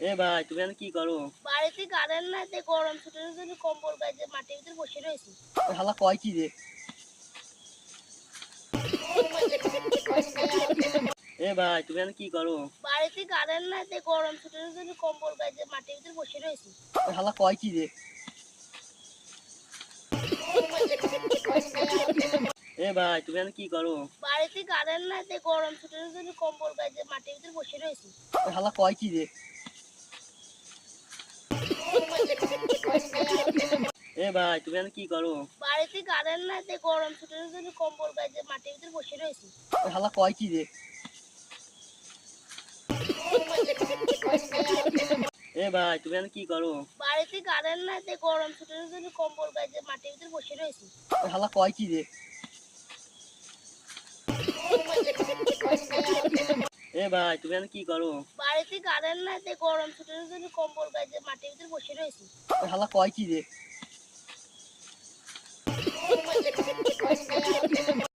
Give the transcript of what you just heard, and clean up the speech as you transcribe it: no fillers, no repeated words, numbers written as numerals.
এ ভাই তুমি এখন কি করো? বাড়িতে কারেন্ট নাই, তাই গরম ছুটির জন্য কম্বল গায়ে দিয়ে মাটির ভিতর বসে রয়েছি। এ শালা কয় কি রে? এ ভাই তুমি এখন কি করো? বাড়িতে কারেন্ট নাই, তাই গরম ছুটির জন্য কম্বল গায়ে দিয়ে মাটির ভিতর বসে রয়েছি। এ শালা কয় কি রে? এ ভাই তুমি এখন কি করো? বাড়িতে কারেন্ট নাই, তাই গরম ছুটির জন্য কম্বল গায়ে দিয়ে মাটির ভিতর বসে রয়েছি। এ শালা কয় কি রে? এ ভাই তুমি এখন কি করো? বাড়িতে কারেন্ট নাই, তাই গরম ছুটির জন্য কম্বল গায়ে দিয়ে মাটির ভিতর বসে রয়েছি। এ শালা কয় কি রে? এ ভাই তুমি এখন কি করো? বাড়িতে কারেন্ট নাই, তাই গরম ছুটির জন্য কম্বল গায়ে দিয়ে মাটির ভিতর বসে রয়েছি। এ শালা কয় কি রে? এ ভাই তুমি এখন কি করো? বাড়িতে কারেন্ট নাই, তাই গরম ছুটির জন্য কম্বল গায়ে দিয়ে মাটির ভিতর বসে রয়েছি। এ শালা কয় কি রে?